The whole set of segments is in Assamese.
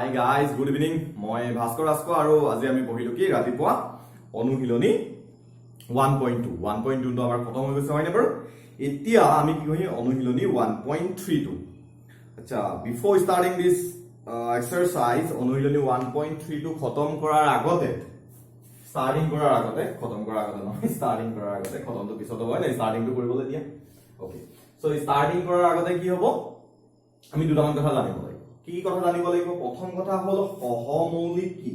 Hi guys, good evening. মই ভাস্কৰ ৰাজক আৰু আজি আমি পঢ়িলো কি ৰাতিপুৱা অনুশীলনী 1.2 1.2 টো আমাৰ খতম হৈ গৈছে হয়নে বাৰু এতিয়া আমি কি কৰিম অনুশীলনী 1.32 আচ্ছা বিফোৰ স্টাৰ্টিং দিস এক্সাৰসাইজ অনুশীলনী 1.3 টো খতম কৰাৰ আগতে খতমটো পিছত হ'ব না ষ্টাৰ্টিংটো কৰিবলৈ দিয়া ওকে সো ষ্টাৰ্টিং কৰাৰ আগতে কি হ'ব আমি দুটামান কথা জানিব লাগিব কি কথা জানিব লাগিব প্ৰথম কথা হল সহমৌলিক কি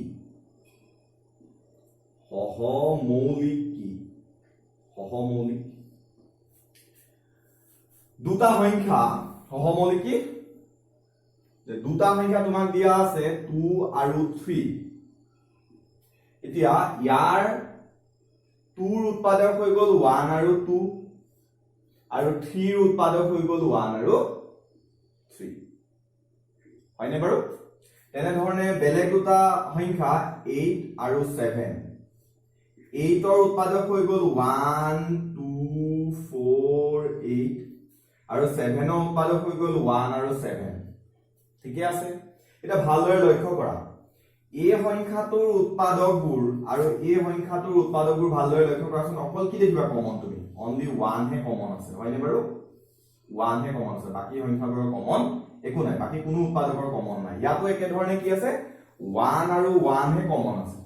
দুটা সংখ্যা সহমৌলিক কি যে দুটা সংখ্যা তোমাক দিয়া আছে 2 আৰু 3 এতিয়া ইয়াৰ 2 ৰ উৎপাদক হৈ গল 1 আৰু 2 আৰু 3 ৰ উৎপাদক হৈ গল 1 আৰু 3 হয়নে বাৰু তেনে ধৰণে বেলেগ দুটা সংখ্যা 8 আৰু 7 8 ৰ উৎপাদক হৈ গল 1 2 4 8 আৰু 7 ৰ উৎপাদক হৈ গল 1 আৰু 7 ঠিকে আছে এটা ভালদৰে লক্ষ্য কৰা এই সংখ্যাটোৰ উৎপাদকবোৰ আৰু এই সংখ্যাটোৰ উৎপাদকবোৰ ভালদৰে লক্ষ্য কৰাচোন অকল কি দেখিবা কমন তুমি অনলি 1 হে কমন আছে হয়নে বাৰু 1 হে কমন আছে বাকি সংখ্যাবোৰৰ কমন একো নাই বাকি কোনো উৎপাদকৰ কমন নাই ইয়াতো একে ধৰণে কি আছে 1 আৰু 1 হে কমন আছে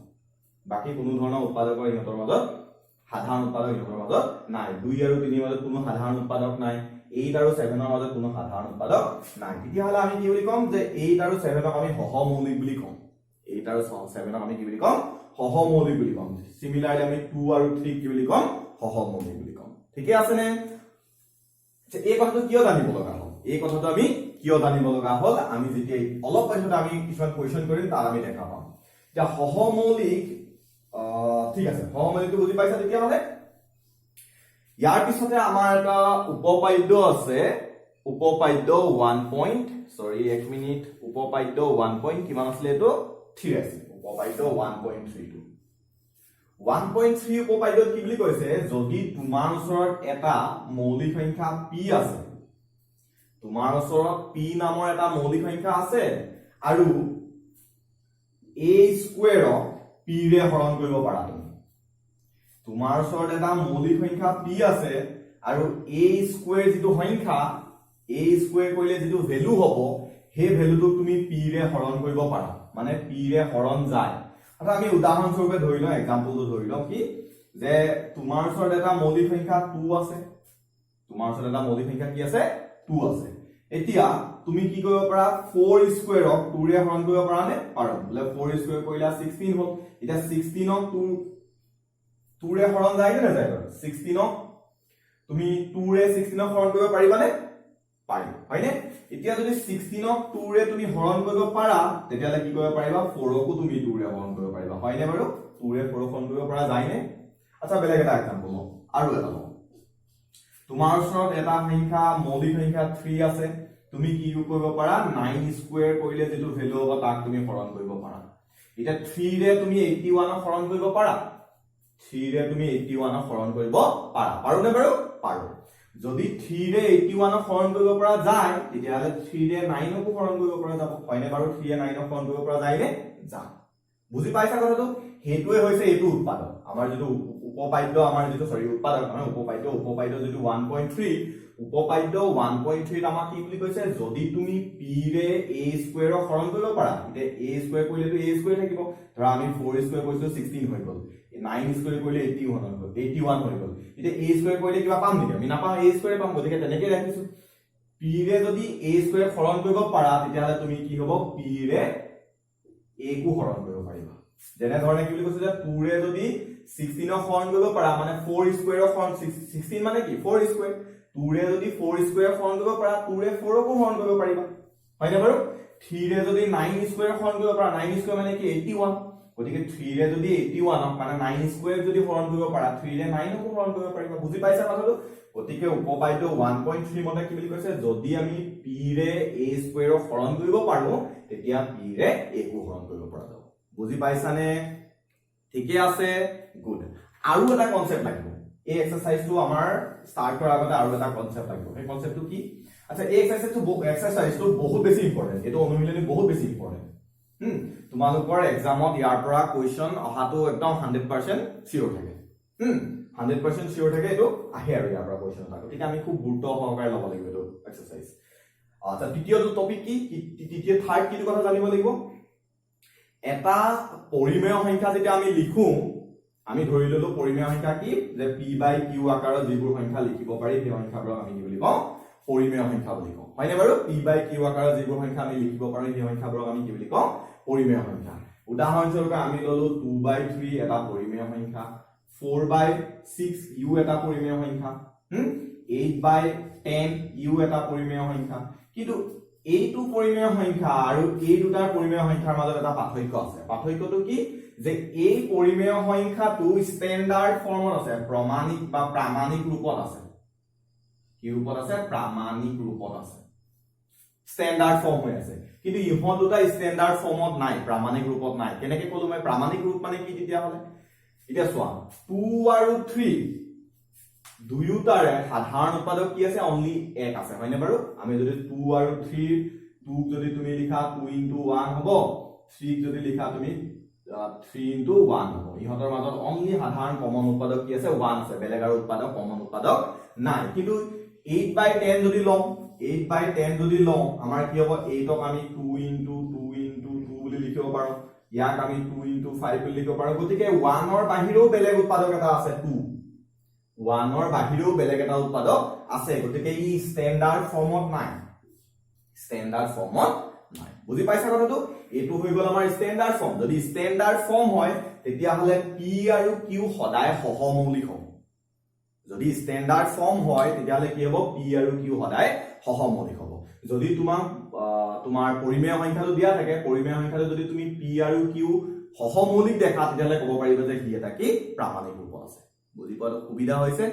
বাকি কোনো ধৰণৰ উৎপাদকৰ ইহঁতৰ মাজত সাধাৰণ উৎপাদক ইহঁতৰ মাজত নাই 2 আৰু 3 ৰ মাজত কোনো সাধাৰণ উৎপাদক নাই 8 আৰু 7 ৰ মাজত কোনো সাধাৰণ উৎপাদক নাই তেতিয়াহলে আমি কি বুলি কম যে 8 আৰু 7 ক আমি সহমৌলিক বুলি কম 8 আৰু 7 ক আমি কি বুলি কম সহমৌলিক বুলি কম সিমিলাৰলি আমি 2 আৰু 3 কি বুলি কম সহমৌলিক বুলি কম ঠিকে আছে নে এই কথাটো কিয় জানিব লগা হ'ল এই কথাটো আমি কিয় জানিব লগা হ'ল আমি যেতিয়া অলপ পাছত আমি কিছুমান কোৱেশ্চন কৰিম তাৰ আমি দেখা পাম যে সহমৌলিক ঠিক আছে সহমৌলিকটো বুজি পাইছা তেতিয়া মানে ইয়াৰ পিছতে আমাৰ এটা উপপাদ্য আছে উপপাদ্য 1 মিনিট উপপাদ্য 1 কিমান আছিল এটো 3 আছে উপপাদ্য 1.32 1.3 উপপাদ্যত কি বুলি কৈছে যদি তোমাৰ ওচৰত এটা মৌলিক সংখ্যা p আছে তোমাৰ ওচৰত p নামৰ এটা মৌলিক সংখ্যা আছে আৰু a স্কয়াৰক p ৰে হৰণ কৰিব পাৰা তুমি তোমাৰ ওচৰত এটা মৌলিক সংখ্যা p আছে আৰু a স্কয়াৰ যিটো সংখ্যা a স্কয়াৰ কৰিলে যিটো ভ্যালু হ'ব সেই ভ্যালুটো তুমি p ৰে হৰণ কৰিব পাৰা মানে p ৰে হৰণ যায় এটা আমি উদাহৰণ স্বৰূপে ধৰি লওঁ एग्जांपलটো ধৰি লওঁ কি যে তোমাৰ ওচৰত এটা মৌলিক সংখ্যা 2 আছে তোমাৰ ওচৰত এটা মৌলিক সংখ্যা কি আছে 2 আছে এতিয়া তুমি কি কৰিব পাৰা 4 স্কয়াৰক 2 ৰে হৰণ কৰিব পাৰা নে পাৰো বলে 4 স্কয়াৰ কৰিলা 16 হ'ল এটা 16ক 2 ৰে হৰণ যায় নে নাযায় 16ক তুমি 2 ৰে 16ক হৰণ কৰিব পাৰিবা নে পাৰি হয়নে এতিয়া যদি 16ক 2 ৰে তুমি হৰণ কৰিব পাৰা তেতিয়ালে কি কৰিব পাৰিবা 4কো তুমি 2 ৰে হৰণ কৰিব পাৰিবা হয়নে বাৰু 2 ৰে 4 হৰণ কৰিব পৰা যায় নে আচ্ছা বেলেগ এটা एग्जांपल লও আৰু এটা লও তোমাৰ ওচৰত এটা সংখ্যা মৌলিক সংখ্যা 3 আছে তুমি কি কৰিব পাৰা 9 স্কয়াৰ কৰিলে যেটো ভ্যালু হ'ব তাক তুমি হৰণ কৰিব পাৰা এটা 3 ৰে তুমি 81ক হৰণ কৰিব পাৰা 3 ৰে তুমি 81ক হৰণ কৰিব পাৰা পাৰোনে বাৰু পাৰো যদি 3 ৰে 81ক হৰণ কৰিব পৰা যায় তেতিয়ালে 3 ৰে 9ক হৰণ কৰিব পৰা যাব হয়নে বাৰু 3 ৰে 9ক হৰণ কৰিব পৰা যায় নে যায় বুজি পাইছা কথাটো হেতুৱে হৈছে এটো উৎপাদক আমাৰ যেটো উপপাদ্য আমাৰ যেটো উৎপাদক মানে উপপাদ্য যেটো 1.3 উপপাদ্য 1.3 আমাক কি বুলি কৈছে যদি তুমি p ৰে a স্কয়াৰক হৰণ কৰিব পাৰা এতিয়া a স্কয়াৰ কৰিলেটো a স্কয়াৰ থাকিব ধৰা আমি 4 স্কয়াৰ কৰিছো 16 হৈ গল 9 স্কয়াৰ কৰিলে 81 হৈ গল এতিয়া a স্কয়াৰ কৰিলে কিবা পাম নেকি আমি নাপাম a স্কয়াৰ পাম গতিকে তেনেকৈ ৰাখিছো p ৰে যদি a স্কয়াৰ হৰণ কৰিব পাৰা তেতিয়ালে তুমি কি হ'ব p ৰে a কো হৰণ কৰিব পাৰিবা যেনে ধৰণে কি বুলি কৈছে যে 2 ৰে যদি 16ক হৰণ কৰিব পাৰা মানে 4 স্কয়াৰক হৰণ 16 মানে কি 4 স্কয়াৰ 2 ৰে যদি 4 স্কয়াৰ হৰণ কৰিব পাৰা 2 ৰে 4কো হৰণ কৰিব পাৰিবা হয়নে বাৰু 3 ৰে যদি 9 স্কয়াৰ হৰণ কৰিব পাৰা 9 স্কয়াৰ মানে কি 81 গতিকে 3 ৰে যদি 81ক মানে 9 স্কয়াৰ যদি হৰণ কৰিব পাৰা 3 ৰে 9কো হৰণ কৰিব পাৰিবা বুজি পাইছা কথাটো গতিকে উপপাদ্য 1.3 মতে কি বুলি কৈছে যদি আমি p ৰে a স্কয়াৰক হৰণ কৰিব পাৰো তেতিয়া p ৰে a কো হৰণ কৰিব পৰা যাব বুজি পাইছানে ঠিকে আছে গুড আৰু এটা কনসেপ্ট লাগিব এই এক্সাৰসাইজটো আমাৰ স্টাৰ্ট কৰাৰ আগতে আৰু এটা কনসেপ্ট লাগিব এই কনসেপ্টটো কি আচ্ছা এই এক্সাৰসাইজটো বহুত বেছি ইম্পৰ্টেন্ট এটো অনুশীলনী বহুত বেছি ইম্পৰ্টেন্ট তোমালোকৰ এক্সামত ইয়াৰ পৰা কোৱেশ্চন অহাটো একদম 100% চিয়ৰ থাকে 100% চিয়ৰ থাকে এটো আহে আৰু ইয়াৰ পৰা কোৱেশ্চন এটা গতিকে আমি খুব গুৰুত্ব সহকাৰে ল'ব লাগিব এটো এক্সাৰসাইজ আচ্ছা দ্বিতীয়টো টপিক কি তৃতীয় থাৰ্ড কি কথা জানিব লাগিব এটা পৰিমেয় সংখ্যা যেতিয়া আমি লিখো আমি ধৰি ললো পৰিমেয় সংখ্যা কি যে p/q আকাৰৰ যিবোৰ সংখ্যা লিখিব পাৰি সেই সংখ্যাবোৰক আমি কি বুলি কওঁ পৰিমেয় সংখ্যা বুলি কওঁ হয়নে বাৰু p/q আকাৰৰ যিবোৰ সংখ্যা আমি লিখিব পাৰো সেই সংখ্যাবোৰক আমি কি বুলি কওঁ পৰিমেয় সংখ্যা উদাহৰণস্বৰূপে আমি ললো 2/3 এটা পৰিমেয় সংখ্যা 4/6 u এটা পৰিমেয় সংখ্যা 8/10 u এটা পৰিমেয় সংখ্যা কিন্তু এইটো পৰিমেয় সংখ্যা আৰু এই দুটাৰ পৰিমেয় সংখ্যাৰ মাজত এটা পাৰ্থক্য আছে পাৰ্থক্যটো কি যে এই পৰিমেয় সংখ্যাটো ষ্টেণ্ডাৰ্ড ফৰ্মত আছে প্ৰমাণিক বা প্ৰামাণিক ৰূপত আছে কি ৰূপত আছে প্ৰামাণিক ৰূপত আছে ষ্টেণ্ডাৰ্ড ফৰ্ম হৈ আছে কিন্তু ইহঁত দুটা ষ্টেণ্ডাৰ্ড ফৰ্মত নাই প্ৰামাণিক ৰূপত নাই কেনেকৈ কলো মই প্ৰামাণিক ৰূপ মানে কি তেতিয়া হলে এতিয়া চোৱা 2 আৰু 3 দুয়োটাৰে সাধাৰণ উৎপাদক কি আছে অনলি 1 আছে হয়নে বাৰু আমি যদি 2 আৰু 3 2 যদি তুমি লিখা 2 * 1 হ'ব 3 যদি লিখা তুমি 3 * 1 হ'ব ইহঁতৰ মাজত অনলি সাধাৰণ কমন উৎপাদক কি আছে 1 আছে বেলেগ আৰু উৎপাদক কমন উৎপাদক নাই কিন্তু 8/10 যদি লম 8/10 যদি লম আমাৰ কি হ'ব 8ক আমি 2 * 2 বুলি লিখিব পাৰো ইয়াক আমি 2 * 5 বুলি লিখিব পাৰো গতিকে 1ৰ বাহিৰেও বেলেগ উৎপাদক এটা আছে 2 1ৰ বাহিৰেও বেলেগ এটা উৎপাদক আছে গতিকে ই ষ্টেণ্ডাৰ্ড ফৰ্মত নাই বুজি পাইছা কথাটো এটো হৈ গল আমাৰ ষ্টেণ্ডাৰ্ড ফৰ্ম যদি ষ্টেণ্ডাৰ্ড ফৰ্ম হয় তেতিয়া হলে p আৰু q সদায় সহমৌলিক হ'ব যদি ষ্টেণ্ডাৰ্ড ফৰ্ম হয় তেতিয়া হলে কি হ'ব p আৰু q সদায় সহমৌলিক হ'ব যদি তোমাৰ পৰিমেয় সংখ্যাটো দিয়া থাকে পৰিমেয় সংখ্যাটো যদি তুমি p আৰু q সহমৌলিক দেখা তেতিয়া হলে ক'ব পাৰিবা যে কি এটা কি প্ৰামাণিক ৰূপ আছে বুজি পোৱা সুবিধা হৈছে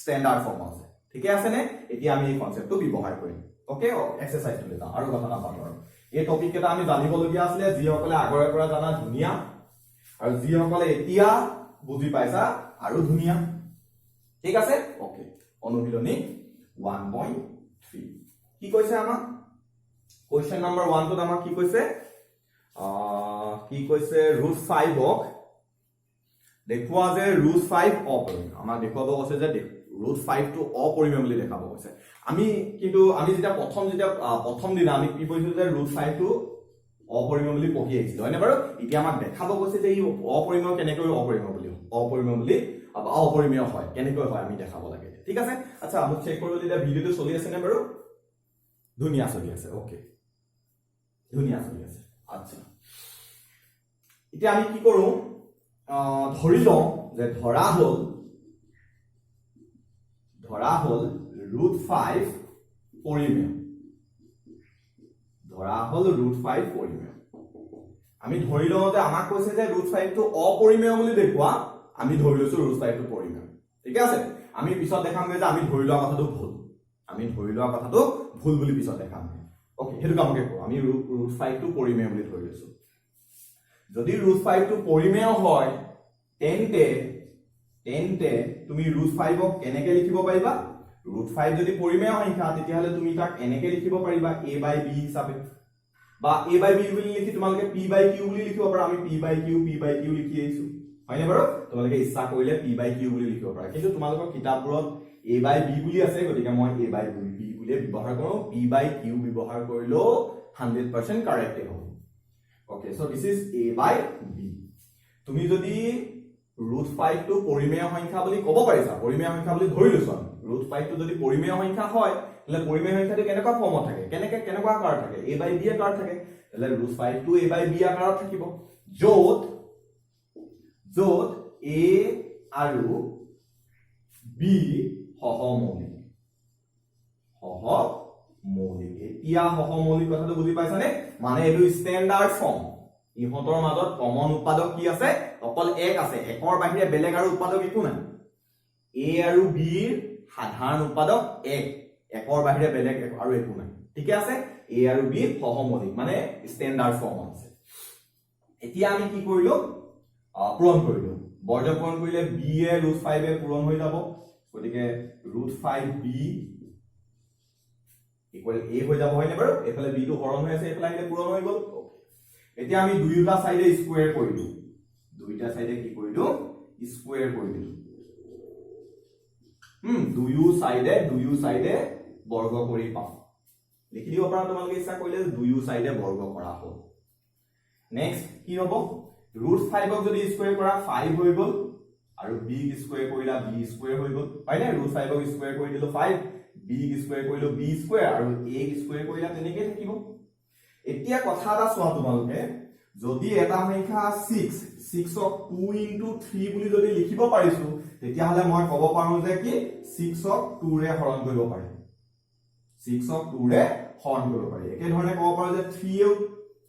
ষ্টেণ্ডাৰ্ড ফৰ্ম আছে ঠিকে আছে নে এতিয়া আমি এই কনসেপ্টটো ব্যৱহাৰ কৰিম ওকে এক্সাৰসাইজটো লেতা আৰু কথা নাপাতো আৰু এই টপিক এটা আমি জানিবলগীয়া আছিল যি সকলে আগৰে পৰা জানা ধুনিয়া আৰু যি সকলে এতিয়া বুজি পাইছা আৰু ধুনিয়া ঠিক আছে ওকে অনুশীলনী 1.3 কি কৈছে আমাক কোৱেশ্চন নম্বৰ 1 টোত আমাক কি কৈছে √5ক দেখুৱা যে √5 অপৰিমেয় আমাৰ দেখুৱাব কৈছে যে √5 টো অপৰিমেয় বুলি দেখাব কৈছে আমি যেতিয়া প্ৰথম দিনা আমি কি কৈছো যে √5 টো অপৰিমেয় বুলি পঢ়ি আহিছিলো হয়নে বাৰু এতিয়া আমাক দেখাব কৈছে যে ই অপৰিমেয় কেনেকৈ অপৰিমেয় হয় কেনেকৈ হয় আমি দেখাব লাগে ঠিক আছে আচ্ছা আমি চেক কৰিব দিলে ভিডিওটো চলি আছে নে বাৰু ধুনিয়া চলি আছে ওকে ধুনিয়া চলি আছে আচ্ছা এতিয়া আমি কি কৰো ধৰি লওঁ যে ধৰা হল √5 পৰিমেয় আমি ধৰি লওঁ যে আমাক কৈছে যে √5 টো অপৰিমেয় বুলি দেখুৱা আমি ধৰি লৈছো √5 টো পৰিমেয় ঠিক আছে আমি পিছত দেখাম যে আমি ধৰি লোৱা কথাটো ভুল বুলি পিছত দেখাম ওকে হেতু কামকে কৰো আমি √5 টো পৰিমেয় বুলি ধৰি লৈছো যদি √5 টো পৰিমেয় হয় তেন্তে তুমি √5ক কেনেকৈ লিখিব পাৰিবা √5 যদি পৰিমেয় সংখ্যা তেতিয়া হলে তুমি তাক এনেকৈ লিখিব পাৰিবা a/b হিচাপে বা a/b বুলি লিখি তোমালোকে p/q বুলি লিখিব পাৰা আমি p/q লিখি আহিছো হয়নে বাৰু তোমালোকে ইচ্ছা কৰিলে p/q বুলি লিখিব পাৰা কিন্তু তোমালোকৰ কিতাপবোৰত a/b বুলি আছে গতিকে মই a/b বুলি ব্যৱহাৰ কৰো p/q ব্যৱহাৰ কৰিলেও 100% কাৰেক্ট হ'ব okay so this is a/b তুমি যদি √5 টো পৰিমেয় সংখ্যা বুলি ক'ব পাৰিছা পৰিমেয় সংখ্যা বুলি ধৰি লৈছো √5 টো যদি পৰিমেয় সংখ্যা হয় তাহলে পৰিমেয় সংখ্যাটো কেনেকুৱা ফৰ্মত থাকে কেনেকুৱা আকাৰ থাকে a/b আকাৰ থাকে তাহলে √5 টো a/b আকাৰত থাকিব য'ত a আৰু b সহমৌলিক এতিয়া সহমৌলিক কথাটো বুজি পাইছানে মানে এইটো ষ্টেণ্ডাৰ্ড ফৰ্ম ইহঁতৰ মাজত কমন উৎপাদক কি আছে অকল 1 আছে 1ৰ বাহিৰে বেলেগ আৰু উৎপাদক একো নাই a আৰু b ৰ সাধাৰণ উৎপাদক 1ৰ বাহিৰে বেলেগ আৰু একো নাই ঠিক আছে a আৰু b সহমৌলিক মানে ষ্টেণ্ডাৰ্ড ফৰ্ম আছে এতিয়া আমি কি কৰিলো পূৰণ কৰিলো বৰ্গ পূৰণ কৰিলে b এ √5 এ পূৰণ হৈ যাব গতিকে √5b ইকুৱেল a হৈ যাব হয়নে বাৰু এফালে b টো হৰণ হৈ আছে এফালে আহিলে পূৰণ হৈ গল এতিয়া আমি দুয়োটা সাইডে স্কয়াৰ কৰি দিও দুইটা সাইডে কি কৰি দিও স্কয়াৰ কৰি দিও দুয়ো সাইডে বৰ্গ কৰি পাও লিখি দিব পাৰা তোমালোকে ইচ্ছা কৰিলে দুয়ো সাইডে বৰ্গ কৰা হ'ল নেক্সট কি হ'ব √5 ক যদি স্কয়াৰ কৰা 5 হৈ গল আৰু b ক স্কয়াৰ কৰিলা b স্কয়াৰ হৈ গল পাইনে √5 ক স্কয়াৰ কৰি দিলো 5 b ক স্কয়াৰ কৰিলো b স্কয়াৰ আৰু a ক স্কয়াৰ কৰিলা তেনেকৈ থাকিব এতিয়া কথা এটা চোৱা তোমালোকে যদি এটা সংখ্যা 6 ক 2 * 3 বুলি যদি লিখিব পাৰিছো তেতিয়া হলে মই ক'ব পাৰো যে কি 6 ক 2 ৰে হৰণ কৰিব পাৰি 6 ক 2 ৰে হৰণ কৰিব পাৰি একে ধৰণে ক'ব পাৰো যে 3 ও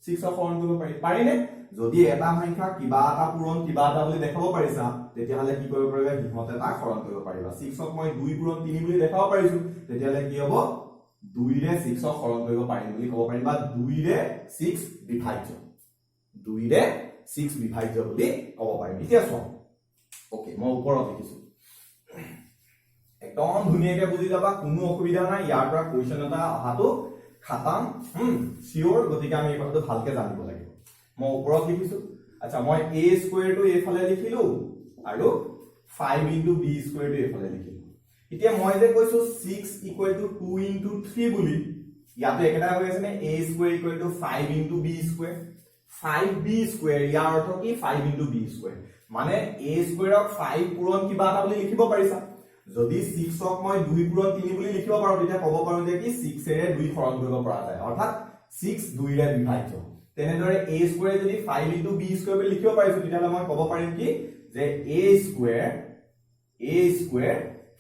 6 ক হৰণ কৰিব পাৰি পাৰিনে যদি এটা সংখ্যা কিবা এটা পূৰণ কিবা এটা বুলি দেখাব পাৰিছা তেতিয়া হলে কি কৰিব পাৰিবা হিমতে তাক হৰণ কৰিব পাৰিবা 6 ক মই 2 পূৰণ 3 বুলি দেখাব পাৰিছো তেতিয়া হলে কি হ'ব 2 ৰে 6 ক হৰণ কৰিব পাৰিম বুলি ক'ব পাৰিম বা 2 ৰে 6 বিভাজ্য 2 ৰে 6 বিভাজ্য বুলি ক'ব পাৰিম এতিয়া চোৱা ওকে মই ওপৰত লিখিছো একদম ধুনীয়াকৈ বুজি যাবা কোনো অসুবিধা নাই ইয়াৰ পৰা কোৱেশ্চন এটা অহাটো খাতাম সিওৰ গতিকে আমি এই কথাটো ভালকে জানিব লাগিব মই ওপৰত লিখিছো আচ্ছা মই a স্কয়াৰ টো এফালে লিখিলো আৰু 5 * b স্কয়াৰ টো এফালে লিখিলো এতিয়া মই যে কৈছো 6 = 2 * 3 বুলি ইয়াতে একেটা হৈ আছে নে a square = 5 * b square 5b square ইয়াৰ অৰ্থ কি 5 * b স্কয়াৰ মানে a স্কয়াৰক 5 পূৰণ কিবা এটা বুলি লিখিব পাৰিছা যদি 6 ক মই 2 পূৰণ 3 বুলি লিখিব পাৰো তেতিয়া ক'ব পাৰো যে কি 6 ৰে 2 হৰণ কৰিব পৰা যায় অৰ্থাৎ 6 2 ৰে বিভাজ্য তেনেদৰে a স্কয়াৰ যদি 5 * b স্কয়াৰ বুলি লিখিব পাৰিছো তেতিয়া মই ক'ব পাৰিম কি যে a স্কয়াৰ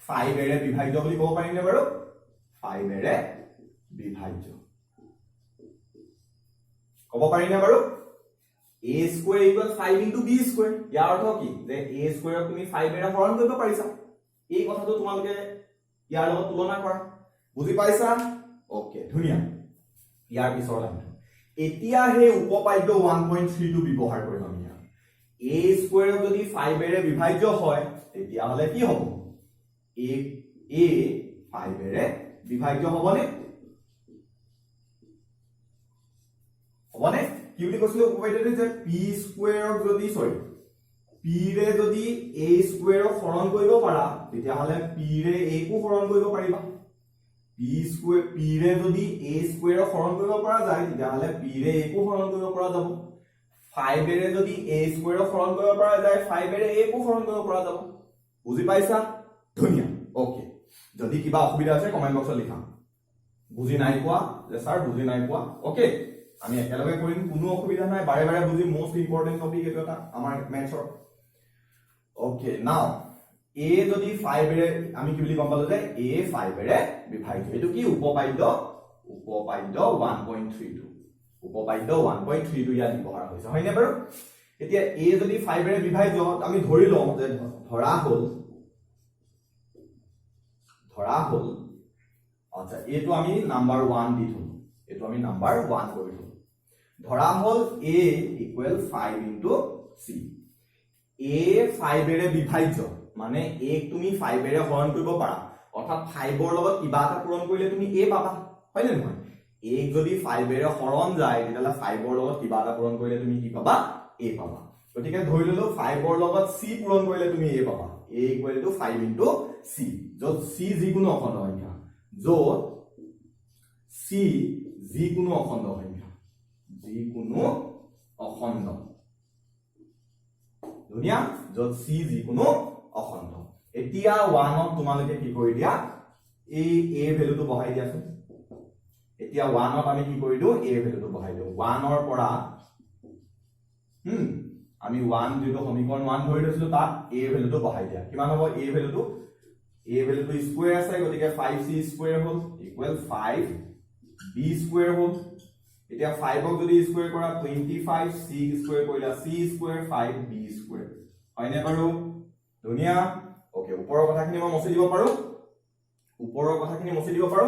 5 ৰে বিভাজ্য বুলি ক'ব পাৰিম নে বাৰু 5 ৰে বিভাজ্য ক'ব পাৰিম নে বাৰু a স্কয়াৰ = 5 * b স্কয়াৰ ইয়াৰ অৰ্থ কি যে a স্কয়াৰক তুমি 5 ৰে হৰণ কৰিব পাৰিছা এই কথাটো তোমালোকে ইয়াৰ লগত তুলনা কৰা বুজি পাইছা ওকে ধুনিয়া ইয়াৰ পিছৰ লাইন এতিয়া হে উপপাদ্য 1.3 টো ব্যৱহাৰ কৰিম আমি a স্কয়াৰক যদি 5 ৰে বিভাজ্য হয় তেতিয়া হলে কি হ'ব a 5 ৰে বিভাজ্য হ'বনে কি বুলি কৈছিলো উপপাদ্যটো যে p স্কয়াৰক যদি p ৰে যদি a স্কয়াৰক হৰণ কৰিব পাৰা তেতিয়া হলে p ৰে a কো হৰণ কৰিব পাৰিবা p ৰে যদি a স্কয়াৰক হৰণ কৰিব পৰা যায় তেতিয়া হলে p ৰে a কো হৰণ কৰিব পৰা যাব 5 ৰে যদি a স্কয়াৰক হৰণ কৰিব পৰা যায় 5 ৰে a কো হৰণ কৰিব পৰা যাব বুজি পাইছা ধুনিয়া ওকে যদি কিবা অসুবিধা আছে কমেন্ট বক্সত লিখা বুজি নাই পোৱা যে স্যাৰ বুজি নাই পোৱা ওকে আমি একেলগে কৰিম কোনো অসুবিধা নাই বাৰে বাৰে বুজি মোস্ট ইম্পৰ্টেন্ট টপিক এটো এটা আমাৰ মেথছৰ ওকে নাও a যদি 5 ৰে আমি কি বুলি গম পালো যে a 5 ৰে বিভাজ্য এটো কি উপপাদ্য 1.32 উপপাদ্য 1.32 ইয়াত ব্যৱহাৰ হৈছে হয়নে বাৰু এতিয়া a যদি 5 ৰে বিভাজ্য আমি ধৰি লওঁ যে ধৰা হল আচ্ছা এটো আমি নাম্বাৰ 1 দি থলো এটো আমি নাম্বাৰ 1 কৰি থলো ধৰা হল a = 5 * c a 5 ৰে বিভাজ্য মানে a তুমি 5 ৰে হৰণ কৰিব পাৰা অৰ্থাৎ 5 ৰ লগত কিবা এটা পূৰণ কৰিলে তুমি a পাবা হয় নে নহয় a যদি 5 ৰে হৰণ যায় তেতিয়ালে 5 ৰ লগত কিবা এটা পূৰণ কৰিলে তুমি কি পাবা a পাবা গতিকে ধৰি ললো 5 ৰ লগত c পূৰণ কৰিলে তুমি a পাবা a = 5 * c যত c যিকোনো অখণ্ড সংখ্যা যত c যিকোনো অখণ্ড সংখ্যা যিকোনো অখণ্ড ধুনিয়া যত c যিকোনো অখণ্ড এতিয়া 1 ত তোমালোকে কি কৰি দিয়া এই a ভ্যালুটো বহাই দিয়াছোন এতিয়া 1 ত আমি কি কৰি দিও a ভ্যালুটো বহাই দিও 1 ৰ পৰা আমি 1 যেটো সমীকৰণ 1 ধৰি লৈছিলো তাত a ভ্যালুটো বহাই দিয়া কিমান হ'ব a ভ্যালুটো স্কয়াৰ আছে গতিকে 5c স্কয়াৰ হ'ল ইকুৱেল 5b স্কয়াৰ হ'ল এতিয়া 5 ক যদি স্কয়াৰ কৰা 25 c স্কয়াৰ কৰিলা c স্কয়াৰ 5b স্কয়াৰ হয়নে বাৰু ধুনিয়া ওকে ওপৰৰ কথাখিনি মই মচি দিব পাৰো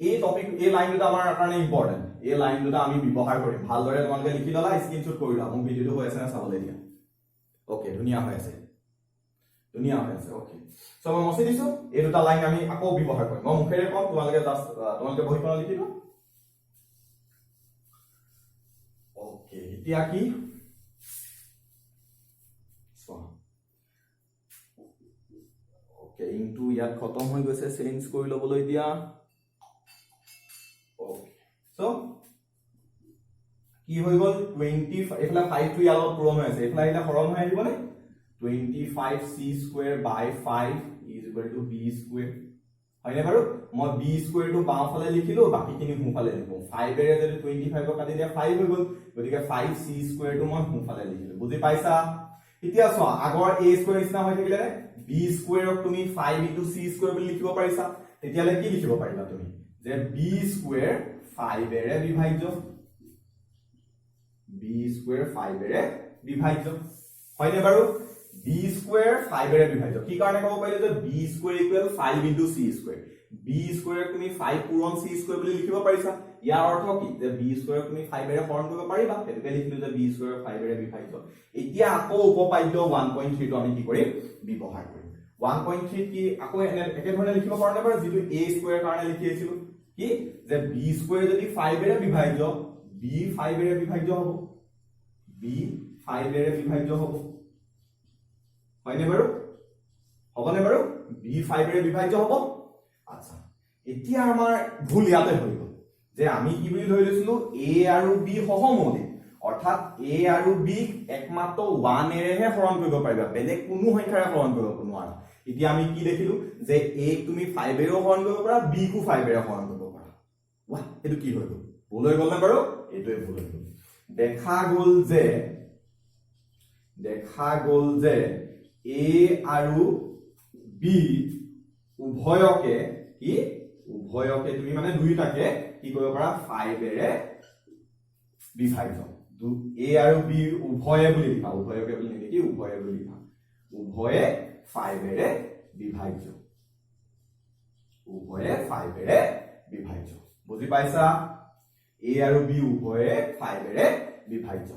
এই টপিক এই লাইন দুটা আমাৰ কাৰণে ইম্পৰ্টেন্ট এই লাইন দুটা আমি ব্যৱহাৰ কৰিম ভালদৰে তোমালোকে লিখি ললা স্ক্ৰিনশ্বট কৰি লোৱা মোক ভিডিওটো হৈ আছে না চাবলৈ দিয়া ওকে ধুনিয়া হৈ আছে ওকে সো মই মচি দিছো এই দুটা লাইন আমি আকৌ ব্যৱহাৰ কৰিম মই মুখেৰে কম তোমালোকে বহিখন লিখি লোৱা ওকে এতিয়া কি ওকে ইনটু ইয়াত খতম হৈ গৈছে চেঞ্জ কৰি লবলৈ দিয়া ওকে সো কি হৈ গল 20 এফলা 5 টো ইয়াত পূৰণ হৈ আছে এফলা এটা হৰণ হৈ আহিব নে 25c square by 5 is equal to b square হয়নে বাৰু মই b স্কয়াৰ টো বাওঁফালে লিখিলো বাকিখিনি সোঁফালে লিখো 5 এৰে যদি 25 কাটি দিয়া 5 হৈ গল গতিকে 5c স্কয়াৰ টো মই সোঁফালে লিখিলো বুজি পাইছা এতিয়া চোৱা আগৰ a স্কয়াৰ নিচিনা হৈ থাকিলে নে b স্কয়াৰক তুমি 5 ইনটু c স্কয়াৰ বুলি লিখিব পাৰিছা তেতিয়ালে কি লিখিব পাৰিবা তুমি যে b স্কয়াৰ 5 এৰে বিভাজ্য b স্কয়াৰ 5 এৰে বিভাজ্য হয়নে বাৰু b স্কয়াৰ 5 এৰে বিভাজ্য কি কাৰণে ক'ব পাৰিলে যে b square equal 5 into c square b square তুমি 5 পূৰণ c স্কয়াৰ বুলি লিখিব পাৰিছা ইয়াৰ অৰ্থ কি যে b স্কয়াৰ তুমি 5 এৰে হৰণ কৰিব পাৰিবা এটোকে লিখিলো যে b স্কয়াৰ 5 এৰে বিভাজ্য এতিয়া আকৌ উপপাদ্য 1.3 টো আমি কি কৰিম ব্যৱহাৰ কৰিম 1.3 কি আকৌ একে ধৰণে লিখিব পাৰোনে বাৰু যেটো a স্কয়াৰ কাৰণে লিখি আছিলো কি যে b স্কয়াৰ যদি 5 এৰে বিভাজ্য b 5 এৰে বিভাজ্য হ'ব b 5 এৰে বিভাজ্য হ'ব হয়নে বাৰু হবনে বাৰু b 5 এৰে বিভাজ্য হ'ব আচ্ছা এতিয়া আমাৰ ভুল ইয়াতে হৈ গল যে আমি কি বুলি ধৰি লৈছিলো a আৰু b সহমৌলিক অৰ্থাৎ a আৰু b একমাত্ৰ 1 এৰেহে হৰণ কৰিব পাৰিবা বেলেগ কোনো সংখ্যাৰে হৰণ কৰিব নোৱাৰা এতিয়া আমি কি দেখিলো যে a তুমি 5 এৰে হৰণ কৰিব পাৰা b কো 5 এৰে হৰণ কৰিব পাৰা বাহ এটো কি হৈ গল ভুল হৈ গল না বাৰু এটোই ভুল হৈ গল দেখা গল যে a আৰু b উভয়কে তুমি মানে দুইটাকে কি কৰিব পাৰা 5 এৰে বিভাজ্য a আৰু b উভয়ে বুলি লিখা উভয়কে বুলি নেকি উভয়ে বুলি লিখা উভয়ে 5 এৰে বিভাজ্য উভয়ে 5 এৰে বিভাজ্য বুজি পাইছা a আৰু b উভয়ে 5 এৰে বিভাজ্য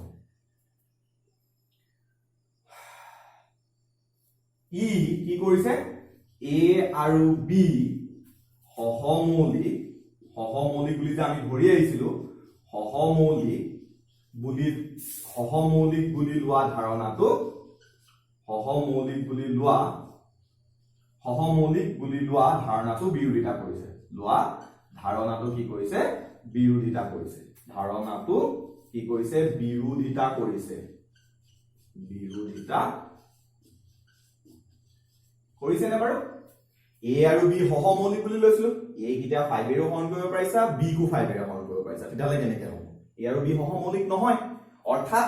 ই কি কৰিছে a আৰু b সহমৌলিক বুলি যে আমি ধৰি আহিছিলো সহমৌলিক বুলি লোৱা ধাৰণাটো বিৰোধিতা কৰিছে ধাৰণাটো কি কৰিছে বিৰোধিতা কৰিছে নে বাৰু a আৰু b সহমৌলিক বুলি লৈছিলো a কিটা 5 এৰে হৰণ কৰিব পাৰিছা b কো 5 এৰে হৰণ কৰিব পাৰিছা তেতিয়ালে কেনেকৈ হ'ব a আৰু b সহমৌলিক নহয় অৰ্থাৎ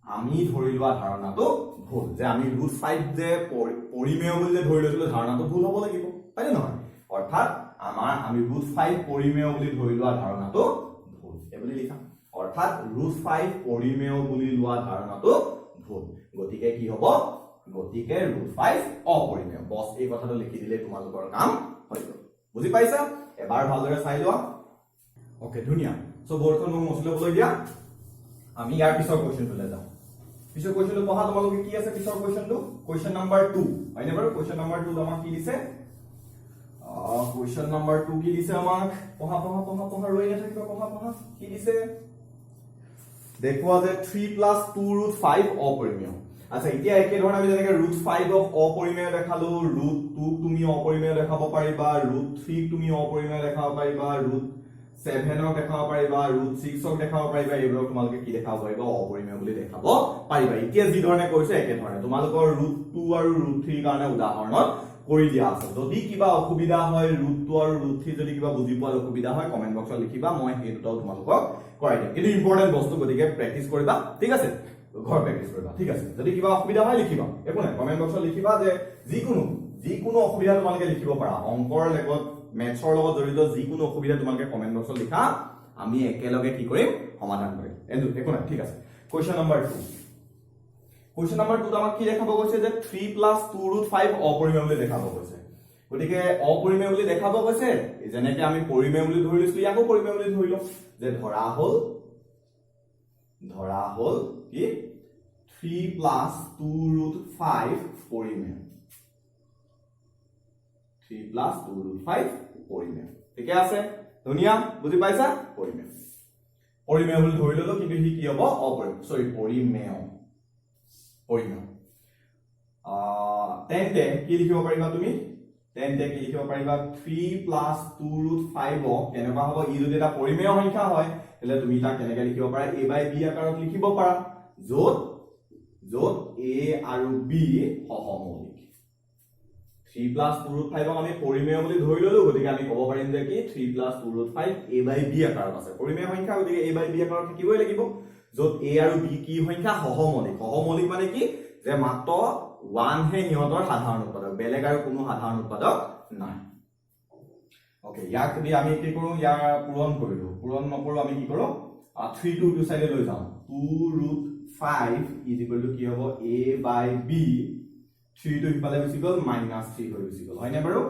আমি ধৰি লোৱা ধাৰণাটো ভুল যে আমি √5 যে পৰিমেয় বুলি যে ধৰি লৈছিলো ধাৰণাটো ভুল হ'ব লাগিব হয়নে নহয় অৰ্থাৎ আমি √5 পৰিমেয় বুলি ধৰি লোৱা ধাৰণাটো ভুল এবলি লিখা অৰ্থাৎ √5 পৰিমেয় বুলি লোৱা ধাৰণাটো ভুল গতিকে কি হ'ব গতিকে √5 অপৰিমেয় বস এই কথাটো লিখি দিলে তোমালোকৰ কাম হৈ গল বুজি পাইছা এবাৰ ভালদৰে চাই লোৱা ওকে ধুনিয়া সো বৰ্তমান মই মছলা বলৈ দিয়া আমি ইয়াৰ পিছৰ কোৱেশ্চনটো যাওঁ পিছৰ কোৱেশ্চনটো পঢ়া তোমালোকে কি আছে পিছৰ কোৱেশ্চনটো কোৱেশ্চন নম্বৰ 2 হয়নে বাৰু কোৱেশ্চন নম্বৰ 2 আমাক কি দিছে কোৱেশ্চন নম্বৰ 2 কি দিছে আমাক পঢ়া ৰৈ নাথাকিবা পঢ়া কি দিছে দেখুৱা যে 3 + 2√5 অপৰিমেয় আচ্ছা এতিয়া একে ধৰণে আমি যেনেকৈ √5 ক অপৰিমেয় দেখালো √2 তুমি অপৰিমেয় দেখাব পাৰিবা √3 তুমি অপৰিমেয় দেখাব পাৰিবা √7 ক দেখাব পাৰিবা √6 ক দেখাব পাৰিবা এইবোৰ তোমালোকে কি দেখাব পাৰিবা অপৰিমেয় বুলি দেখাব পাৰিবা এতিয়া যি ধৰণে কৈছে একে ধৰণে তোমালোকৰ √2 আৰু √3 কাৰণে উদাহৰণত কৰি দিয়া আছে যদি কিবা অসুবিধা হয় √2 আৰু √3 যদি কিবা বুজি পোৱা অসুবিধা হয় কমেন্ট বক্সত লিখিবা মই এই দুটাও তোমালোকক কৰাই দিম কিন্তু ইম্পৰ্টেন্ট বস্তু গতিকে প্ৰেক্টিস কৰিবা ঠিক আছে ঘৰ প্ৰেক্টিস কৰিবা ঠিক আছে যদি কিবা অসুবিধা হয় লিখিবা একো নাই কমেন্ট বক্সত লিখিবা যে যিকোনো অসুবিধা তোমালোকে লিখিব পাৰা অংকৰ লগত মেথছৰ লগত জড়িত যিকোনো অসুবিধা তোমালোকে কমেন্ট বক্সত লিখা আমি একেলগে কি কৰিম সমাধান কৰিম একো নাই ঠিক আছে কোৱেশ্চন নম্বৰ 2 কোৱেশ্চন নম্বৰ 2 আমাক কি দেখাব গৈছে যে 3 + 2√5 অপৰিমেয় বুলি দেখাব গৈছে গতিকে অপৰিমেয় বুলি দেখাব গৈছে যেনেকৈ আমি পৰিমেয় বুলি ধৰি লৈছিলো ইয়াকো পৰিমেয় বুলি ধৰি লও যে ধৰা হল কি 3 + 2√5 পৰিমেয় 3 + 2√5 পৰিমেয় ঠিক আছে ধুনিয়া বুজি পাইছা পৰিমেয় পৰিমেয় বুলি ধৰি ললো কিন্তু হি কি হ'ব পৰিমেয় তেন্তে কি লিখিব পাৰিবা তুমি তেন্তে কি লিখিব পাৰিবা 3 + 2√5 কেনেকুৱা হ'ব ই যদি এটা পৰিমেয় সংখ্যা হয় তেলে তুমি তা কেনেকৈ লিখিব পাৰা a/b আকাৰত লিখিব পাৰা য'ত a আৰু b সহমৌলিক 3 + 2√5 আমি পৰিমেয় বুলি ধৰি ললো গতিকে আমি ক'ব পাৰিম যে কি 3 + 2√5 a/b আকাৰত আছে পৰিমেয় সংখ্যা গতিকে a/b আকাৰত থাকিবই লাগিব য'ত a আৰু b কি সংখ্যা সহমৌলিক মানে কি যে মাত্ৰ 1 হে ইহঁতৰ সাধাৰণ উৎপাদক বেলেগ আৰু কোনো সাধাৰণ উৎপাদক নাই ওকে ইয়াক যদি আমি কি কৰো ইয়াৰ পূৰণ নকৰো আমি কি কৰো 3 টো টু সাইডে লৈ যাও 2√5 = কি হ'ব a/b 3 টো ইফালে গুচি গ'ল -3 হৈ গুচি গ'ল হয়নে বাৰু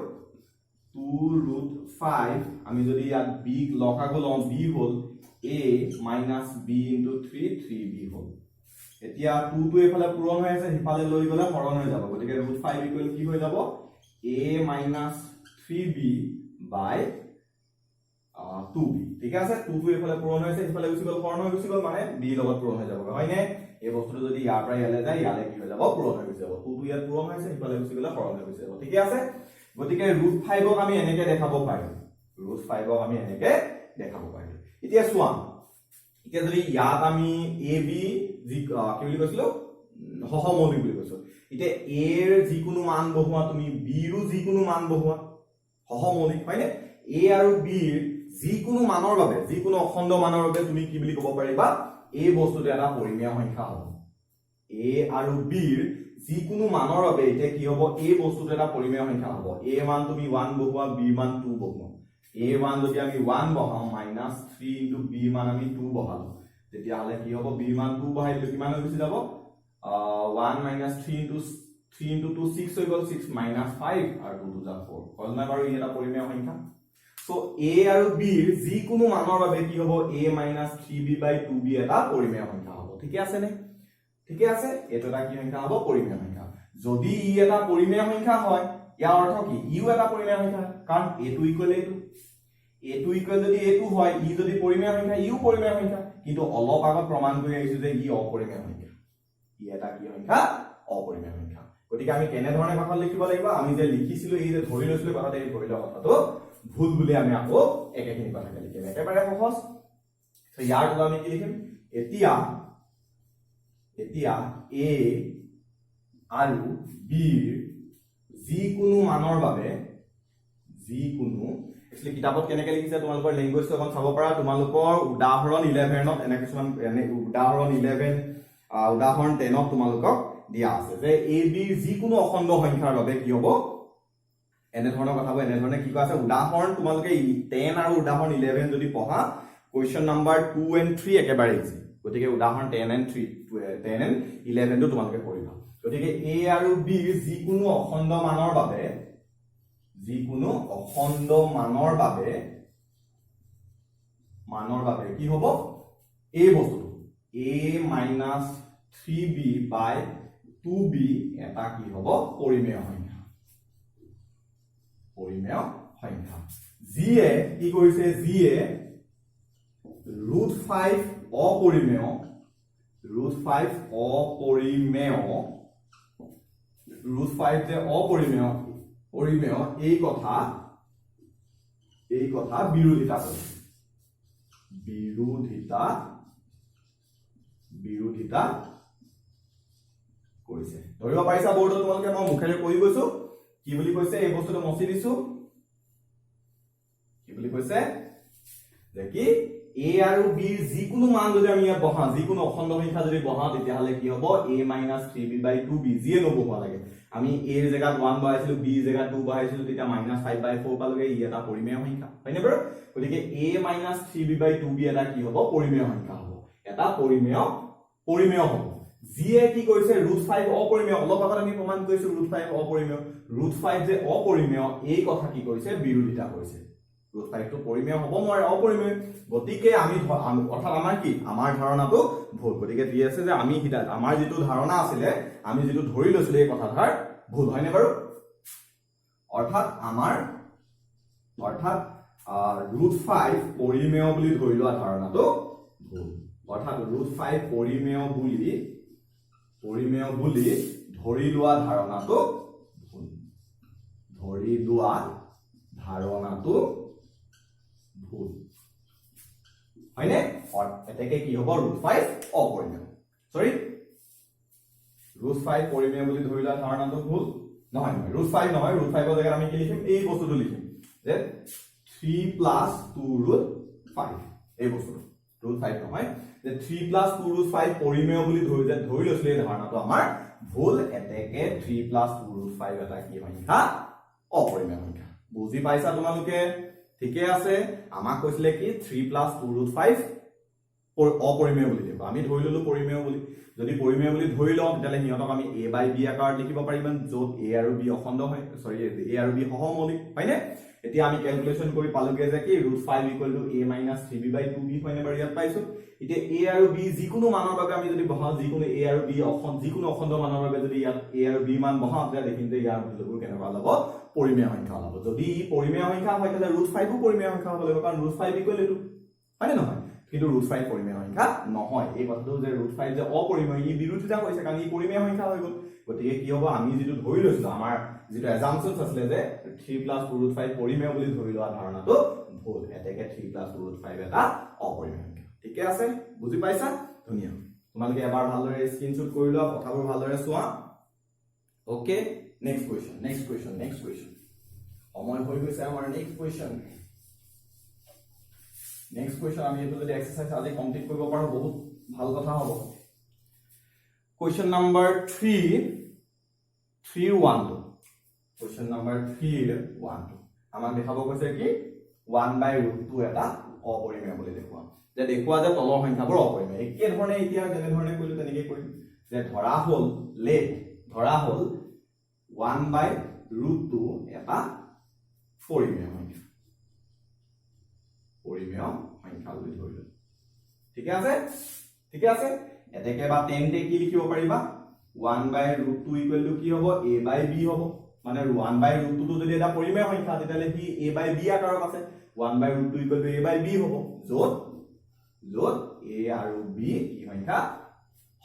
2√5 আমি যদি ইয়াত b লকাগু লওঁ b হ'ল a - b * 3 3b হ'ল এতিয়া 2 টো এফালে পূৰণ হৈ আছে হিফালে লৈ গলে হৰণ হৈ যাব গতিকে √5 = কি হৈ যাব a - 3b / 2b ঠিক আছে 2 টো এফালে পূৰণ হৈছে হিফালে গুচি গল হৰণ হৈ গুচি গল মানে b লগত পূৰণ হৈ যাব হয়নে এই বস্তুটো যদি ইয়াৰ পৰা ইয়ালে যায় ইয়ালে কি হৈ যাব পূৰণ হৈ যাব 2 টো ইয়াত পূৰণ হৈছে হিফালে গুচি গলে হৰণ হৈ গুচি যাব ঠিক আছে গতিকে √5 ক আমি এনেকৈ দেখাব পাৰিম এতিয়া চোৱা এতিয়া যদি ইয়াত আমি ab কি বুলি কৈছিলো সহমৌলিক বুলি কৈছো এতিয়া a ৰ যিকোনো মান বহুৱা তুমি b ৰ যিকোনো মান বহুৱা সহমৌলিক হয়নে a আৰু b ৰ যিকোনো মানৰ বাবে যিকোনো অখণ্ড মানৰ বাবে তুমি কি বুলি ক'ব পাৰিবা এই বস্তুটো এটা পৰিমেয় সংখ্যা হ'ব a আৰু b ৰ যিকোনো মানৰ বাবে এতিয়া কি হ'ব এই বস্তুটো এটা পৰিমেয় সংখ্যা হ'ব a মান তুমি 1 বহুৱা b মান 2 বহুৱা a মান যদি আমি 1 বহাও -3 * b মান আমি 2 বহালো তেতিয়া হলে কি হ'ব b মান 2 বহাই দিলে কিমান হৈ গুচি যাব 1 - 3 * 2 6 হৈ গ'ল 6 - 5 আৰু 2 * 4 হ'ল না বাৰু ই এটা পৰিমেয় সংখ্যা সো a আৰু b ৰ যিকোনো মানৰ বাবে কি হ'ব a - 3b / 2b এটা পৰিমেয় সংখ্যা হ'ব ঠিকে আছে নে ঠিকে আছে এটা কি সংখ্যা হ'ব পৰিমেয় সংখ্যা যদি ই এটা পৰিমেয় সংখ্যা হয় ইয়াৰ অৰ্থ কি ইও এটা পৰিমেয় সংখ্যা কাৰণ a2 = যদি a2 হয় ই যদি পৰিমেয় সংখ্যা ইও পৰিমেয় সংখ্যা কিন্তু অলপ আগত প্ৰমাণ কৰি আহিছো যে ই অপৰিমেয় সংখ্যা ই এটা কি সংখ্যা অপৰিমেয় সংখ্যা গতিকে আমি কেনে ধৰণে ভাষা লিখিব লাগিব আমি যে লিখিছিলো এই যে ধৰি লৈছিলো কথাটো এই ধৰি লোৱা কথাটো ভুল বুলি আমি আকৌ একেখিনি কথাকে লিখিম একেবাৰে সহজ তো ইয়াৰ তলত আমি কি লিখিম এতিয়া a আৰু b ৰ যিকোনো মানৰ বাবে একচুয়ালি কিতাপত কেনেকৈ লিখিছে তোমালোকৰ ল্যাঙ্গুৱেজটো এখন চাব পাৰা তোমালোকৰ উদাহৰণ 11ত এনে কিছুমান উদাহৰণ 11 উদাহৰণ 10ত তোমালোকক দিয়া আছে যে a b ৰ যিকোনো অখণ্ড সংখ্যাৰ বাবে কি হ'ব এনে ধৰণৰ কথা এনে ধৰণে কি কোৱা আছে উদাহৰণ তোমালোকে 10 আৰু উদাহৰণ 11 যদি পঢ়া কোৱেশ্চন নাম্বাৰ 2 and 3 একেবাৰে ইজি গতিকে উদাহৰণ 10 and 11 টো তোমালোকে কৰিবা গতিকে a আৰু b ৰ যিকোনো অখণ্ড মানৰ বাবে কি হ'ব এই বস্তুটো a - 3b / 2b এটা কি হ'ব পৰিমেয় সংখ্যা যিয়ে কি কৰিছে যিয়ে √5 অপৰিমেয় √5 যে অপৰিমেয় এই কথা বিৰোধিতা কৰিছে ধৰিব পাৰিছা বৰ্ডত তোমালোকে মই মুখেৰে কৈ গৈছো কি বুলি কৈছে এই বস্তুটো মচি দিছো কি বুলি কৈছে যে কি a আৰু b ৰ যিকোনো মান যদি আমি ইয়াত বহাও যিকোনো অখণ্ড সংখ্যা যদি বহাও তেতিয়া হলে কি হ'ব a - 3b / 2b যিয়ে নবহোৱা লাগে আমি a ৰ জায়গাত 1 বহাইছিলো b ৰ জায়গাত 2 বহাইছিলো তেতিয়া -5/4 পালগে ই এটা পৰিমেয় সংখ্যা হয়নে বাৰু গতিকে a - 3b / 2b এটা কি হ'ব পৰিমেয় সংখ্যা হ'ব এটা পৰিমেয় হ'ব যিয়ে কি কৰিছে √5 অপৰিমেয় অলপ আগত আমি প্ৰমাণ কৰিছো √5 অপৰিমেয় √5 যে অপৰিমেয় এই কথা কি কৰিছে বিৰোধিতা কৰিছে √5 টো পৰিমেয় হ'ব নোৱাৰে অপৰিমেয় গতিকে আমি অৰ্থাৎ আমাৰ কি আমাৰ ধাৰণাটো ভুল গতিকে দি আছে যে আমি আমাৰ যেটো ধাৰণা আছিল আমি যেটো ধৰি লৈছিল এই কথাটাৰ ভুল হয়নে বাৰু অৰ্থাৎ √5 পৰিমেয় বুলি ধৰি লোৱা ধাৰণাটো ভুল অৰ্থাৎ √5 পৰিমেয় বুলি ধৰি লোৱা ধাৰণাটো ভুল হয়নে এতেকে কি হ'ব √5 অপৰিমেয় সৰি √5 পৰিমেয় বুলি ধৰি লোৱা ধাৰণাটো ভুল নহয় √5 নহয় √5 ৰ জেগাত আমি কি লিখিম এই বস্তুটো লিখিম যে 3 + 2√5 এই বস্তুটো √5 নহয় যে 3 + 2√5 পৰিমেয় বুলি ধৰি লৈছিলে এই ধাৰণাটো আমাৰ ভুল এতেকে 3 + 2√5 এটা কি সংখ্যা অপৰিমেয় সংখ্যা বুজি পাইছা তোমালোকে ঠিকে আছে আমাক কৈছিলে কি 3 + 2√5 অপৰিমেয় বুলি দিব আমি ধৰি ললো পৰিমেয় বুলি যদি পৰিমেয় বুলি ধৰি লওঁ তেতিয়ালে হিয়তক আমি a/b আকাৰত লিখিব পাৰিম য'ত a আৰু b অখণ্ড হয় সৰি a আৰু b সহমৌলিক হয়নে এতিয়া আমি ক্যালকুলেশন কৰি পালোগে যে কি √5 = a - 3b/2b হয়নে বাৰু ইয়াত পাইছো এতিয়া a আৰু b যিকোনো মানৰ বাবে আমি যদি বহাও যিকোনো a আৰু b যিকোনো অখণ্ড মানৰ বাবে যদি ইয়াত a আৰু b মান বহাও তেতিয়া দেখিম যে ইয়াৰ ভ্যালুবোৰ কেনেকুৱা হ'ব পৰিমেয় সংখ্যা হ'ব যদি পৰিমেয় সংখ্যা হয় তেতিয়ালে √5 ও পৰিমেয় সংখ্যা হ'ব লাগিব কাৰণ √5 = 2 হয়নে নহয় কিন্তু √5 পৰিমেয় সংখ্যা নহয় এই কথাটো যে √5 যে অপৰিমেয় ই বিৰোধিতা কৰিছে কাৰণ ই পৰিমেয় সংখ্যা হৈ গ'ল গতিকে কি হ'ব আমি যেটো ধৰি লৈছিলো আমাৰ যেটো এজাম্পশনছ আছিল যে 3 + 2√5 পৰিমেয় বুলি ধৰি লোৱা ধাৰণাটো ভুল এতেকে 3 + 2√5 এটা অপৰিমেয় সংখ্যা ঠিকে আছে বুজি পাইছা ধুনিয়া তোমালোকে এবাৰ ভালদৰে স্ক্ৰিনশ্বট কৰি লোৱা কথাবোৰ ভালদৰে চোৱা ওকে নেক্সট কোৱেশ্চন সময় হৈ গৈছে আমাৰ নেক্সট কোৱেশ্চন আমি এটো যদি এক্সাৰসাইজ আজি কমপ্লিট কৰিব পাৰো বহুত ভাল কথা হ'ব কোৱেশ্চন নম্বৰ 312 কোৱেশ্চন নম্বৰ 312 আমাক দেখাব কৈছে কি 1/√2 এটা অপৰিমেয় বুলি দেখুৱা যে দেখুৱা যে তলৰ সংখ্যাবোৰ অপৰিমেয় একে ধৰণে এতিয়া যেনে ধৰণে কৈলো তেনেকৈ কৰিম যে ধৰা হল 1/√2 এটা পৰিমেয় সংখ্যা বুলি ধৰিলো ঠিকে আছে এতেকে বা 10 তে কি লিখিব পাৰিবা 1/√2 কি হ'ব a/b হ'ব মানে 1/√2 টো যদি এটা পৰিমেয় সংখ্যা তেতিয়ালে কি a/b আকাৰত আছে 1/√2 a/b হ'ব য'ত a আৰু b কি সংখ্যা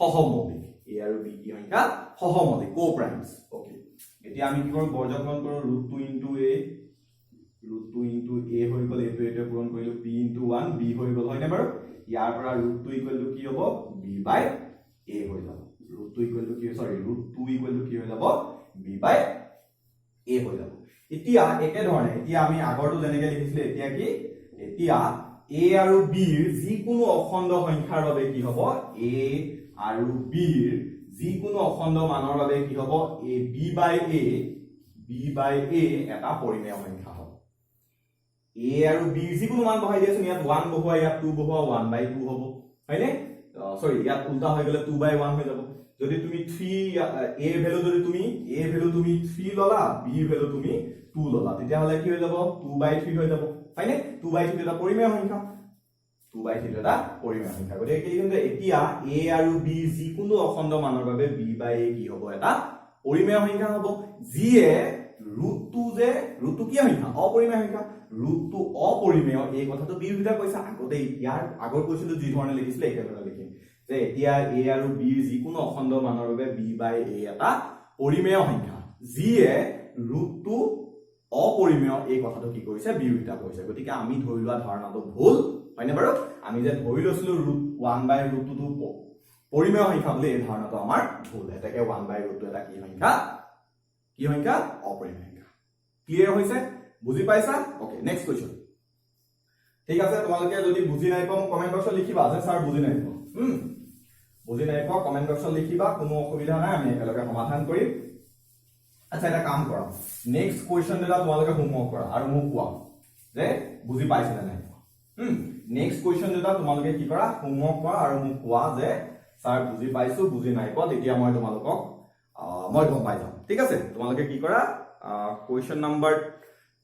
সহমৌলিক a আৰু b কি সংখ্যা সহমৌলিক কো-প্ৰাইমছ ওকে এতিয়া আমি কি কৰো বৰ্গমূল কৰো √2 * a √2 * a হৈ গ'ল এটো পূৰণ কৰিলো b * 1 b হৈ গ'ল হয়নে বাৰু ইয়াৰ পৰা √2 কি হ'ব b/a হৈ যাব √2 কি সৰি √2 কি হৈ যাব b/a হৈ যাব এতিয়া একে ধৰণে এতিয়া আমি আগৰটো যেনেকৈ লিখিছিলে এতিয়া কি এতিয়া a আৰু b ৰ যিকোনো অখণ্ড সংখ্যাৰ বাবে কি হ'ব a আৰু b ৰ যিকোনো অখণ্ড মানৰ বাবে কি হ'ব b/a এটা পৰিমেয় সংখ্যা হ'ব a আৰু b যিকোনো মান বহাই দিয়াছোন ইয়াত 1 বহোৱা ইয়াত 2 বহোৱা 1/2 হ'ব হয়নে সৰি ইয়াত উল্টা হৈ গলে 2/1 হৈ যাব যদি তুমি 3 a ভ্যালু যদি তুমি a ভ্যালু তুমি 3 ললা b ভ্যালু তুমি 2 ললা তেতিয়া হলে কি হৈ যাব 2/3 হৈ যাব হয়নে 2/3 এটা পৰিমেয় সংখ্যা 2/3 এটা পৰিমেয় সংখ্যা গতিকে কি কিন্তু এতিয়া a আৰু b যিকোনো অখণ্ড মানৰ বাবে b/a কি হ'ব এটা পৰিমেয় সংখ্যা হ'ব যিয়ে √2 কি সংখ্যা অপৰিমেয় সংখ্যা √2 অপৰিমেয় এই কথাটো বিৰোধিতা কৈছে আগতে ইয়াৰ আগৰ কৈছিলো যি ধৰণে লিখিছিলে একেদৰে লিখিম যে এতিয়া a আৰু b ৰ যিকোনো অখণ্ড মানৰ বাবে b/a এটা পৰিমেয় সংখ্যা যিয়ে √2 অপৰিমেয় এই কথাটো কি কৰিছে বিৰোধিতা কৰিছে গতিকে আমি ধৰি লোৱা ধাৰণাটো ভুল হয়নে বাৰু আমি যে ধৰি লৈছিলো 1/√2 টো পৰিমেয় সংখ্যা বুলি এই ধাৰণাটো আমাৰ ভুল এটাকে 1/√2 এটা কি সংখ্যা অপৰিমেয় সংখ্যা ক্লিয়াৰ হৈছে বুজি পাইছা ওকে নেক্সট কোৱেশ্চন ঠিক আছে তোমালোকে যদি বুজি নাই পাও কমেন্ট বক্সত লিখিবা যে স্যাৰ বুজি নাই পাও কমেন্ট বক্সত লিখিবা কোনো অসুবিধা নাই আমি একেলগে সমাধান কৰিম আচ্ছা এটা কাম কৰা নেক্সট কোৱেশ্চন এটা তোমালোকে হোমৱৰ্ক কৰা আৰু মোক কোৱা যে বুজি পাইছা নে নাই নেক্সট কোৱেশ্চন এটা তোমালোকে কি কৰা হোমৱৰ্ক কৰা আৰু মোক কোৱা যে স্যাৰ বুজি পাইছো বুজি নাই পোৱা তেতিয়া মই তোমালোকক মই গম পাই যাম ঠিক আছে তোমালোকে কি কৰা question number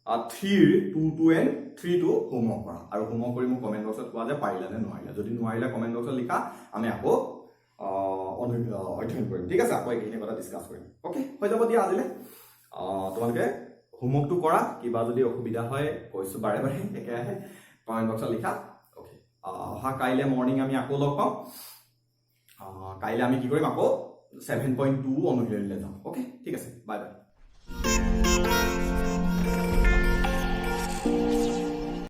3 2 2 and 3 to homework কৰা আৰু হোমৱৰ্ক কৰি মোক কমেন্ট বক্সত কোৱা যে পাৰিলা নে নোৱাৰিলা যদি নোৱাৰিলা কমেন্ট বক্সত লিখা আমি আকৌ অধ্যয়ন কৰিম ঠিক আছে আকৌ এইখিনি কথা ডিসকাস কৰিম ওকে হৈ যাব দিয়া আজিলে তোমালোকে হোমৱৰ্কটো কৰা কিবা যদি অসুবিধা হয় কৈছো বাৰে বাৰে একে আহে কমেন্ট বক্সত লিখা ওকে অহা কাইলৈ মৰ্নিং আমি আকৌ লগ পাম কাইলৈ আমি কি কৰিম আকৌ 7.2 অনুশীলনীলৈ যাম অ'কে ঠিক আছে বাই বাই